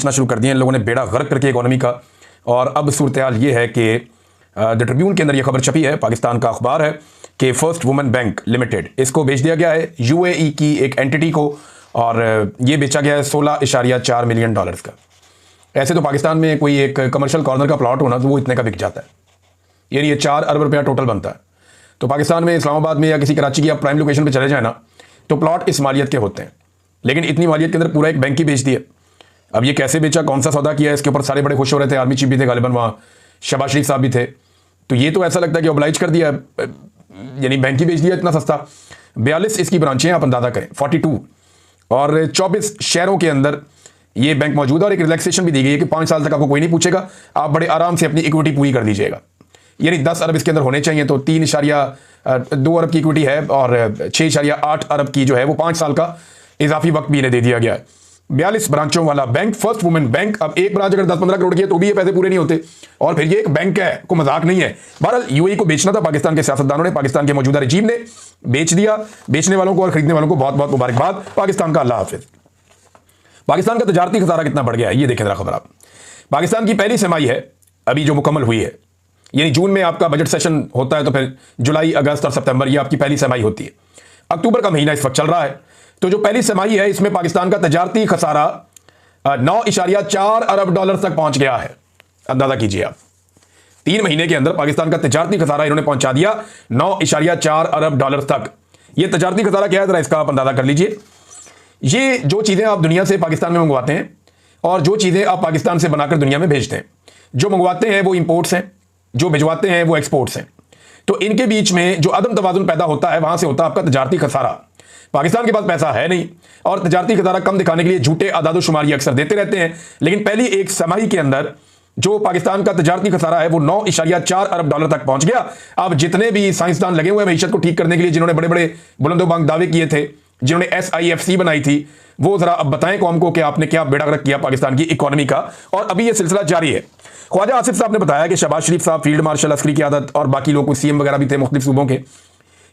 बेचना शुरू कर दिए इन लोगों ने, बेड़ा गर्क करके इकोनॉमी का। और अब सूरत हाल ये है कि द ट्रिब्यून के अंदर ये खबर छपी है, पाकिस्तान का अखबार है, कि फर्स्ट वुमेन बैंक लिमिटेड इसको बेच दिया गया है यूएई की एक एंटिटी को, और ये बेचा गया है $16.4 मिलियन का। ऐसे तो पाकिस्तान में कोई एक कमर्शियल कॉर्नर का प्लॉट होना तो वो इतने का बिक जाता है, यानी ये 4 अरब रुपया टोटल बनता है। तो पाकिस्तान में इस्लामाबाद में या किसी कराची की आप प्राइम लोकेशन पे चले जाए ना, तो प्लॉट इस मालियत के होते हैं, लेकिन इतनी मालियत के अंदर पूरा एक बैंक ही बेच दिया। अब ये कैसे बेचा, कौन सा सौदा किया, इसके ऊपर सारे बड़े खुश हो रहे थे। आर्मी चीफ भी थे गालिबन, वहाँ शहबाज शरीफ साहब भी थे। तो ये तो ऐसा लगता है कि ऑब्लाइज कर दिया, यानी बैंक ही बेच दिया इतना सस्ता। 42 इसकी ब्रांचें आप अंदाजा करें, 42 और 24 शहरों के अंदर ये बैंक मौजूद है। और एक रिलैक्सेशन भी दी गई है कि 5 साल तक आपको कोई नहीं पूछेगा, आप बड़े आराम से अपनी इक्विटी पूरी कर लीजिएगा। यानी 10 अरब इसके अंदर होने चाहिए, तो 3.2 अरब की इक्विटी है, और 6.8 अरब की जो है वो 5 साल का इजाफी वक्त भी इन्हें दे दिया गया है। 42 ब्रांचों वाला बैंक, फर्स्ट वुमेन बैंक। अब एक ब्रांच अगर 10-15 करोड़ की है तो भी ये पैसे पूरे नहीं होते, और फिर ये एक बैंक है, को मजाक नहीं है। बहरहाल यूएई को बेचना था पाकिस्तान के सियासतदानों ने, पाकिस्तान के मौजूदा रजीम ने बेच दिया। बेचने वालों को और खरीदने वालों को बहुत बहुत मुबारकबाद, पाकिस्तान का अल्लाह हाफिज। पाकिस्तान का तजारती खसारा कितना बढ़ गया है ये देखें जरा खबर आप। पाकिस्तान की पहली छमाही है अभी जो मुकम्मल हुई है, यानी जून में आपका बजट सेशन होता है, तो फिर जुलाई, अगस्त और सितंबर ये आपकी पहली छमाही होती है। अक्टूबर का महीना इस वक्त चल रहा है, तो जो पहली छमाही है इसमें पाकिस्तान का तजारती खसारा $9.4 अरब तक पहुंच गया है। अंदाजा कीजिए आप, 3 महीने के अंदर पाकिस्तान का तजारती खसारा इन्होंने पहुंचा दिया $9.4 अरब तक। यह तजारती खसारा क्या है जरा इसका आप अंदाजा कर लीजिए। ये जो चीजें आप दुनिया से पाकिस्तान में मंगवाते हैं और जो चीजें आप पाकिस्तान से बनाकर दुनिया में भेजते हैं, जो मंगवाते हैं वो इंपोर्ट्स हैं, जो भिजवाते हैं वो एक्सपोर्ट्स हैं। तो इनके बीच में जो अदम तवाजुन पैदा होता है, वहां से होता है आपका तजारती खसारा। पाकिस्तान के पास पैसा है नहीं, और तजारती खसारा कम दिखाने के लिए झूठे आदाद शुमारी अक्सर देते रहते हैं। लेकिन पहली एक छमाही के अंदर जो पाकिस्तान का तजारती खसारा है वो $9.4 अरब तक पहुंच गया। अब जितने भी साइंसदान लगे हुए हैं मईशत को ठीक करने के लिए, जिन्होंने बड़े बड़े बुलंदोबांग दावे किए थे, जिन्होंने SIFC बनाई थी, वो जरा अब बताएं कौम को कि आपने क्या बेड़ा गर्क किया पाकिस्तान की इकोनॉमी का। और अभी ये सिलसिला जारी है। ख्वाजा आसिफ साहब ने बताया कि शहबाज शरीफ साहब, फील्ड मार्शल अस्करी क़यादत और बाकी लोग, कुछ CM वगैरह भी थे मुख्तलिफ सूबों के,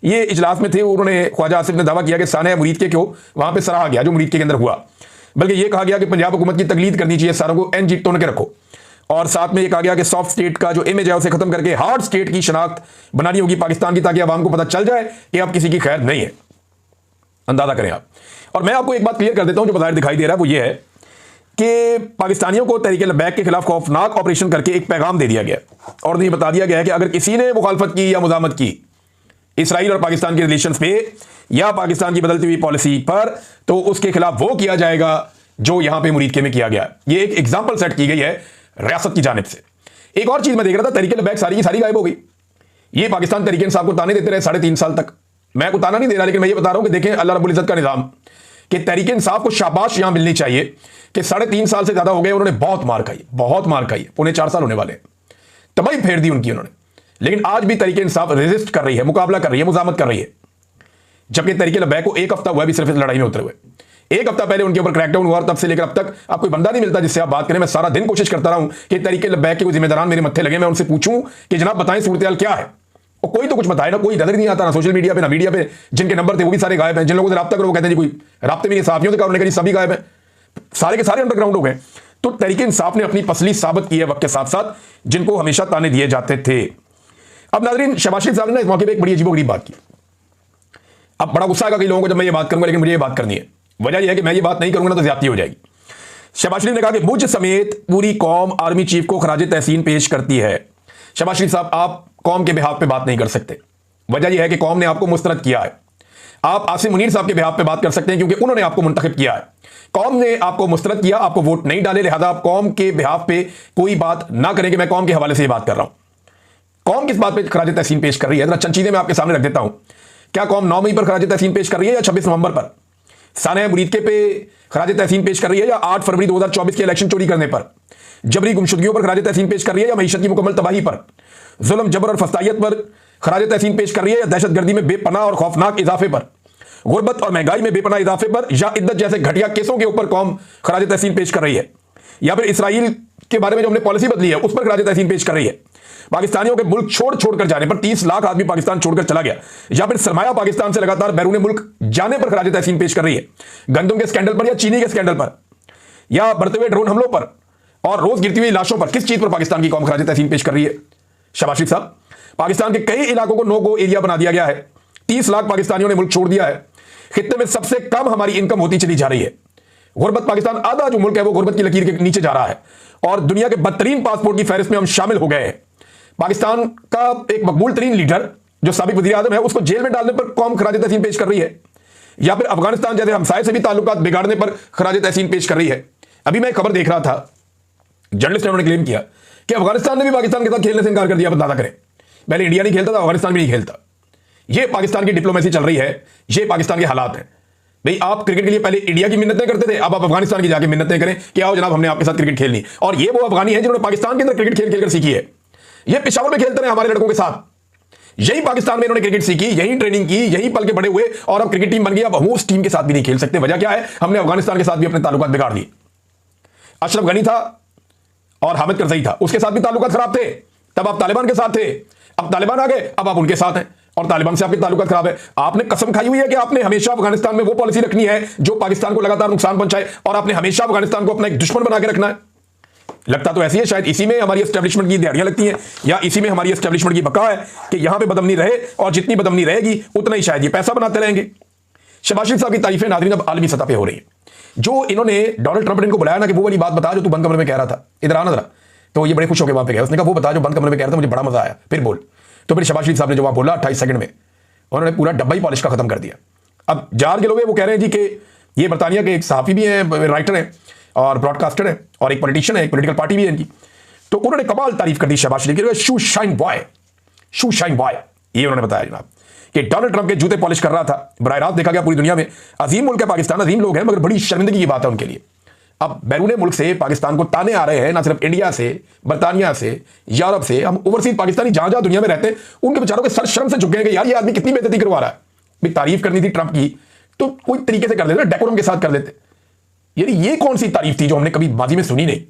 ये इजलास में थे। उन्होंने, ख्वाजा आसिफ ने दावा किया कि सानिया मुरीद के क्यों वहां पे सराहा गया जो मुरीद के अंदर हुआ, बल्कि ये कहा गया कि पंजाब हुकूमत की तकलीद करनी चाहिए, सारों को NG टोन के रखो। और साथ में ये कहा गया कि सॉफ्ट स्टेट का जो इमेज है उसे खत्म करके हार्ड स्टेट की शनाख्त बनानी होगी पाकिस्तान की, ताकि आवाम को पता चल जाए कि अब किसी की खैर नहीं है। अंदाजा करें आप। और मैं आपको एक बात क्लियर कर देता हूं जो बाहर दिखाई दे रहा है, वो ये है कि पाकिस्तानियों को तहरीक लब्बैक के खिलाफ खौफनाक ऑपरेशन करके एक पैगाम दे दिया गया, और ये बता दिया गया है कि अगर किसी ने मुखालफत की या मुजामत की इसराइल और पाकिस्तान के रिलेशंस पे या पाकिस्तान की बदलती हुई पॉलिसी पर, तो उसके खिलाफ वो किया जाएगा जो यहां पे मुरीद के में किया गया। ये एक एग्जांपल सेट की गई है रियासत की जानिब से। एक और चीज मैं देख रहा था, तहरीक लब्बैक सारी की सारी गायब हो गई। ये पाकिस्तान तहरीक इंसाफ को ताने देते रहे 3.5 साल तक। मैं को ताना नहीं दे रहा, लेकिन मैं ये बता रहा हूं कि देखें अल्लाह रब्बुल इज्जत का निजाम, कि तहरीक इंसाफ को शाबाश यहां मिलनी चाहिए कि 3.5 साल से ज्यादा हो गए, उन्होंने बहुत मार खाई, बहुत मार खाई, 3.25 साल होने वाले, तबाही फेर दी उनकी उन्होंने। लेकिन आज भी तहरीक इंसाफ रेजिस्ट कर रही है, मुकाबला कर रही है, मुजामत कर रही है। जबकि तहरीक लब्बैक को 1 हफ्ता हुआ भी सिर्फ इस लड़ाई में उतरे हुए। 1 हफ्ता पहले उनके ऊपर क्रैकडाउन हुआ, और तब से लेकर अब तक आप कोई बंदा नहीं मिलता जिससे आप बात करें। मैं सारा दिन कोशिश करता रहा हूं कि तहरीक लब्बैक के कोई जिम्मेदारान मेरे मत्थे लगे, मैं उनसे पूछूं कि जनाब बताएं सूरत हाल क्या है। और कोई तो कुछ बताए ना, कोई नजर नहीं आता, ना सोशल मीडिया पे ना मीडिया पे। जिनके नंबर थे वो भी सारे गायब हैं, जिन लोगों से रब्ता करो वो कहते हैं जी कोई राब्ते में नहीं, साफियों से करो नहीं, सभी गायब हैं, सारे के सारे अंडरग्राउंड हो गए। तो तहरीक इंसाफ ने अपनी पसली साबित की है वक्त के साथ साथ, जिनको हमेशा ताने दिए जाते थे। अब नाज़रीन, शहबाज शरीफ साहब ने इस मौके पर एक बड़ी अजीबोगरीब बात की। अब बड़ा गुस्सा आएगा कई लोगों को जब मैं ये बात करूंगा, लेकिन मुझे ये बात करनी है। वजह यह है कि मैं ये बात नहीं करूंगा ना तो ज्यादती हो जाएगी। शहबाज शरीफ ने कहा कि मुझ समेत पूरी कौम आर्मी चीफ को खराज तहसीन पेश करती है। शहबाज शरीफ साहब, आप कौम के बिहाफ पे बात नहीं कर सकते। वजह यह है कि कौम ने आपको मुस्तरद किया है। आप आसिम मुनीर साहब के बिहाफ पे बात कर सकते हैं, क्योंकि उन्होंने आपको मुंतखब किया है। कौम ने आपको मुस्तरद किया, आपको वोट नहीं डाले, लिहाजा आप कौम के बिहाफ पे कोई बात ना करें कि मैं कौम के हवाले से ये बात कर रहा हूं। कौम किस बात पे खराज तहसीन पेश कर रही है, जरा चंद चीजें मैं आपके सामने रख देता हूं। क्या कौम 9 मई पर खराज तहसीन पेश कर रही है या 26 नवंबर पर? सानिया मुरीद के पे खराज तहसीन पेश कर रही है या 8 फरवरी 2024 के इलेक्शन चोरी करने पर? जबरी गुमशुदगियों पर खराज तहसीन पेश कर रही है या मईशत की मुकम्मल तबाही पर? जुल्म, जबर और फस्तायत पर खराज तहसीन पेश कर रही है या दहशतगर्दी में बेपनाह और खौफनाक इजाफे पर? गुर्बत और महंगाई में बेपनाह इजाफे पर या इद्दत जैसे घटिया केसों के ऊपर कौम खराज तहसीन पेश कर रही है? या फिर इसराइल के बारे में जो हमने पॉलिसी बदली है उस पर खराज तहसीन पेश कर रही है? पाकिस्तानियों के मुल्क छोड़कर जाने पर 30 लाख आदमी पाकिस्तान छोड़कर चला गया, या फिर सरमाया पाकिस्तान से लगातार बैरून मुल्क जाने पर खराज तहसीन पेश कर रही है? गंदम के स्कैंडल पर या चीनी के स्कैंडल पर? या बढ़ते हुए ड्रोन हमलों पर और रोज गिरती हुई लाशों पर किस चीज पर पाकिस्तान की कौम खराज तहसीन पेश कर रही है? शाबाश साहब, पाकिस्तान के कई इलाकों को नो गो एरिया बना दिया गया है। 30 लाख पाकिस्तानियों ने मुल्क छोड़ दिया है। खित्ते में सबसे कम हमारी इनकम होती चली जा रही है। गुर्बत, पाकिस्तान आधा जो मुल्क है वो गुर्बत की लकीर के नीचे जा रहा है और दुनिया के बदतरीन पासपोर्ट की फहरिस्त में हम शामिल हो गए हैं। पाकिस्तान का एक मकबूल तरीन लीडर जो साबिक वज़ीर आज़म है उसको जेल में डालने पर कौम खराज तहसीन पेश कर रही है, या फिर अफगानिस्तान जैसे हमसाये से भी ताल्लुकात बिगाड़ने पर खराज तहसीन पेश कर रही है। अभी मैं खबर देख रहा था, जर्नलिस्ट ने क्लेम किया कि अफगानिस्तान ने भी पाकिस्तान के साथ खेलने से इनकार कर दिया। बता करें, पहले इंडिया नहीं खेलता था, अफगानिस्तान भी नहीं खेलता। यह पाकिस्तान की डिप्लोमेसी चल रही है, ये पाकिस्तान के हालात हैं। भाई आप क्रिकेट के लिए पहले इंडिया की मिन्नतें करते थे, अब आप अफगानिस्तान की जाके मिन्नतें करें कि आओ जनाब हमने आपके साथ क्रिकेट खेलनी। और ये वो अफगानी है जिन्होंने पाकिस्तान के अंदर क्रिकेट खेल खेलकर सीखी है। ये पेशावर में खेलते रहे हमारे लड़कों के साथ, यही पाकिस्तान में इन्होंने क्रिकेट सीखी, यही ट्रेनिंग की, यही पल के बड़े हुए और अब क्रिकेट टीम बन गई। अब हम उस टीम के साथ भी नहीं खेल सकते। वजह क्या है? हमने अफगानिस्तान के साथ भी अपने ताल्लुकात बिगाड़ दिए। अशरफ गनी था और हामिद करजई था, उसके साथ भी ताल्लुकात खराब थे। तब आप तालिबान के साथ थे, अब तालिबान आ गए, अब आप उनके साथ हैं और तालिबान से आपके ताल्लुकात खराब है। आपने कसम खाई हुई है कि आपने हमेशा अफगानिस्तान में वो पॉलिसी रखनी है जो पाकिस्तान को लगातार नुकसान पहुंचाए और आपने हमेशा अफगानिस्तान को अपना एक दुश्मन बना के रखना है। लगता तो ऐसी है, शायद इसी में हमारी एस्टेब्लिशमेंट की दिहाड़ियां लगती हैं या इसी में हमारी एस्टेब्लिशमेंट की बका है कि यहां पे बदअमनी रहे और जितनी बदअमनी रहेगी उतना ही शायद ये पैसा बनाते रहेंगे। शहबाज शरीफ साहब की तारीफें नाज़रीन अब आलमी सतह पे हो रही है। जो इन्होंने डोनाल्ड ट्रंप ने इनको बुलाया ना कि वो वाली बात बता जो तू बंद कमरे में कह रहा था, इधर आना जरा, तो ये बड़े खुश होकर वहां पे गया। उसने कहा वो बता जो बंद कमरे में कह रहा था, मुझे बड़ा मजा आया, फिर बोल। तो फिर शहबाज शरीफ साहब ने जो वहां बोला 28 सेकंड में उन्होंने पूरा डब्बा ही पॉलिश का खत्म कर दिया। अब जार के लोग वो कह रहे हैं जी कि ये बरतानिया के एक सहाफ़ी भी हैं, राइटर हैं और ब्रॉडकास्टर हैं और एक पॉलिटिशियन है, एक पॉलिटिकल पार्टी भी है इनकी। तो उन्होंने कमाल तारीफ कर दी शहबाज शरीफ की, शू शाइन बॉय, शू शाइन बॉय, ये उन्होंने बताया जनाब कि डोनाल्ड ट्रंप के जूते पॉलिश कर रहा था। बराह रास्त देखा गया पूरी दुनिया में। अजीम मुल्क है पाकिस्तान, अजीम लोग हैं, मगर बड़ी शर्मिंदगी की बात है उनके लिए। अब बैरून मुल्क से पाकिस्तान को ताने आ रहे हैं, ना सिर्फ इंडिया से, बरतानिया से, यूरोप से। हम ओवरसीज पाकिस्तानी जहां जहां दुनिया में रहते हैं उनके बेचारों के सर शर्म से झुक गए कि यार ये आदमी कितनी बेइज्जती करवा रहा है। भाई तारीफ करनी थी ट्रंप की तो कोई तरीके से कर लेते, डेकोरम के साथ कर लेते। यानी ये कौन सी तारीफ थी जो हमने कभी माजी में सुनी नहीं?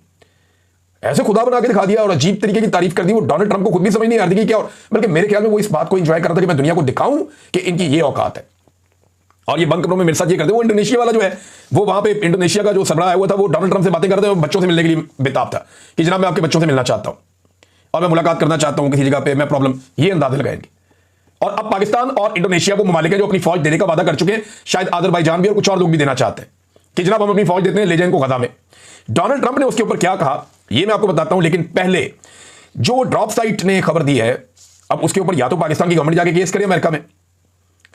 ऐसे खुदा बना के दिखा दिया और अजीब तरीके की तारीफ कर दी। वो डोनाल्ड ट्रंप को खुद भी समझ नहीं आ रही कि क्या, बल्कि मेरे ख्याल में वो इस बात को एंजॉय कर रहा था कि मैं दुनिया को दिखाऊं कि इनकी ये औकात है। और ये बंद कमरों में मेरे साथ ये करते। वो इंडोनेशिया वाला जो है वो वहां पे इंडोनेशिया का जो सरबराह आया हुआ था वो डोनाल्ड ट्रंप से बातें करते हैं, बच्चों से मिलने के लिए बेताब था कि जनाब मैं आपके बच्चों से मिलना चाहता हूं और मैं मुलाकात करना चाहता हूं किसी जगह पे, मैं प्रॉब्लम, ये अंदाजे लगाएंगे। और अब पाकिस्तान और इंडोनेशिया को ममालिक है जो अपनी फौज देने का वादा कर चुके हैं, शायद अजरबैजान भी और कुछ और लोग भी देना चाहते हैं कि जनाब हम अपनी फौज देते हैं, ले जाए इनको गजा में। डोनाल्ड ट्रंप ने उसके ऊपर क्या कहा ये मैं आपको बताता हूं, लेकिन पहले जो ड्रॉप साइट ने खबर दी है, अब उसके ऊपर या तो पाकिस्तान की गवर्नमेंट जाके केस करे अमेरिका में,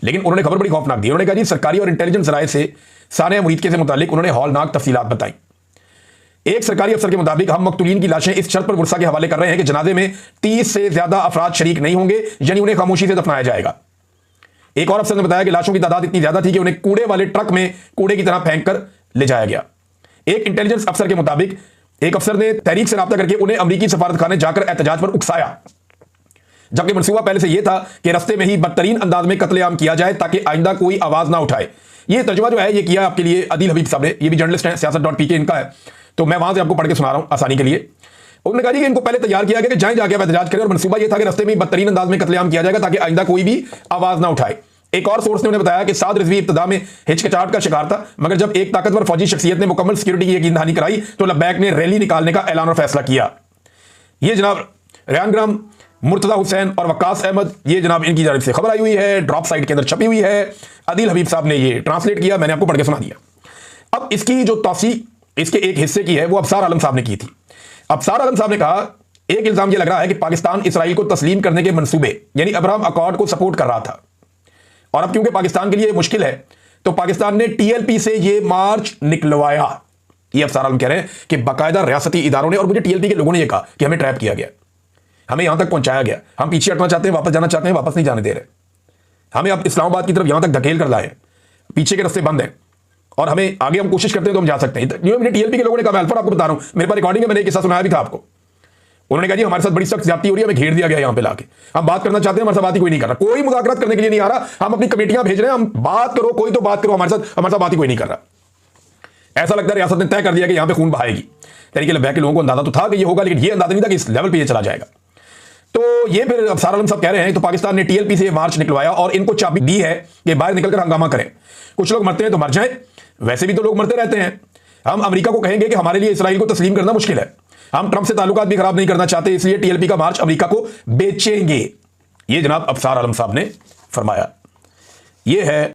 लेकिन उन्होंने खबर बड़ी खौफनाक दी। उन्होंने कहा जी सरकारी और इंटेलिजेंस राय से सानिया मुरीद के से मुतालिक उन्होंने हौलनाक तफसीलात बताई। एक सरकारी अफसर के मुताबिक हम मकतूलीन की लाशें इस शर्त पर गुस्सा के हवाले कर रहे हैं कि जनाजे में 30 से ज्यादा अफराद शरीक नहीं होंगे, यानी उन्हें खामोशी से दफनाया जाएगा। एक और अफसर ने बताया कि लाशों की तादाद इतनी ज्यादा थी कि उन्हें कूड़े वाले ट्रक में कूड़े की तरह फेंक कर ले जाया गया। एक इंटेलिजेंस अफसर के मुताबिक एक अफसर ने तहरीक से राब्ता करके उन्हें अमरीकी सफारतखाने जाकर एहतजाज पर उकसाया, जबकि मंसूबा पहले से यह था कि रस्ते में ही बदतरीन अंदाज में कत्लेआम किया जाए ताकि आइंदा कोई आवाज ना उठाए। यह तर्जुमा जो है ये किया आपके लिए आदिल हबीब साहब ने, ये भी जर्नलिस्ट हैं, siyaasat.pk इनका है, तो मैं वहां से आपको पढ़ के सुना रहा हूं आसानी के लिए। उन्होंने कहा कि इनको पहले तैयार किया गया कि जाएं जाके एहतजाज करें और मंसूबा यह था कि रस्ते में बदतरीन अंदाज में कत्लेआम किया जाएगा ताकि आइंदा कोई भी आवाज ना उठाए। एक और सोर्स ने उन्हें बताया कि साद रिजवी इब्तिदा में हिचकिचाहट का शिकार था, मगर जब एक ताकतवर फौजी शख्सियत ने मुकम्मल सिक्योरिटी की यकीन दहानी कराई तो लब्बैक ने रैली निकालने का ऐलान और फैसला किया। ये जनाब रेहान ग्राम, मुर्तजा हुसैन और वक्कास अहमद, ये जनाब इनकी जानिब से खबर आई हुई है, ड्रॉप साइट के अंदर छपी हुई है। आदिल हबीब साहब ने ये ट्रांसलेट किया, मैंने आपको पढ़ के सुना दिया। अब इसकी जो तौसी इसके एक हिस्से की है वो अफसार आलम साहब ने की थी। अफसार आलम साहब ने कहा एक इल्जाम यह लग रहा है कि पाकिस्तान इसराइल को तस्लीम करने के मंसूबे यानी अब्राहम अकॉर्ड को सपोर्ट कर रहा था, और अब क्योंकि पाकिस्तान के लिए मुश्किल है तो पाकिस्तान ने टीएलपी से ये मार्च निकलवाया। ये अफसार आलम कह रहे हैं कि बाकायदा रियासती इदारों ने और मुझे टीएलपी के लोगों ने यह कहा कि हमें ट्रैप किया गया, हमें यहां तक पहुंचाया गया, हम पीछे हटना चाहते हैं, वापस जाना चाहते हैं, वापस नहीं जाने दे रहे, हमें अब इस्लामाबाद की तरफ यहां तक धकेल कर लाए, पीछे के रास्ते बंद हैं और हमें आगे हम कोशिश करते हैं तो हम जा सकते हैं। मुझे टीएलपी के लोगों ने कहा, मैं अल्फा आपको बता रहा हूं, मेरे पास रिकॉर्डिंग है, मैंने एक किस्सा सुनाया भी था आपको। उन्होंने कहा जी हमारे साथ बड़ी सख्त ज्यादती हो रही है, हमें घेर दिया गया यहां पे लाके, हम बात करना चाहते हैं, हमारे साथ बात ही कोई नहीं कर रहा, कोई मुज़ाकरात करने के लिए नहीं आ रहा, हम अपनी कमेटियां भेज रहे हैं, हम बात करो, कोई तो बात करो, हमारे साथ बात ही कोई नहीं कर रहा। ऐसा लगता है रियासत ने तय कर दिया कि यहां पे खून बहाएगी। तरीके लब्बैक के लोगों को अंदाजा तो था कि ये होगा, लेकिन ये अंदाजा नहीं था कि इस लेवल पे ये चला जाएगा। तो ये फिर अफसार आलम साहब कह रहे हैं तो पाकिस्तान ने टीएलपी से मार्च निकलवाया और इनको चाबी दी है कि बाहर निकलकर हंगामा करें। कुछ लोग मरते हैं तो मर जाएं, वैसे भी तो लोग मरते रहते हैं। हम अमेरिका को कहेंगे कि हमारे लिए इसराइल को तस्लीम करना मुश्किल है, हम ट्रंप से ताल्लुकात भी खराब नहीं करना चाहते, इसलिए टीएलपी का मार्च अमेरिका को बेचेंगे। यह जनाब अफसार आलम साहब ने फरमाया। यह है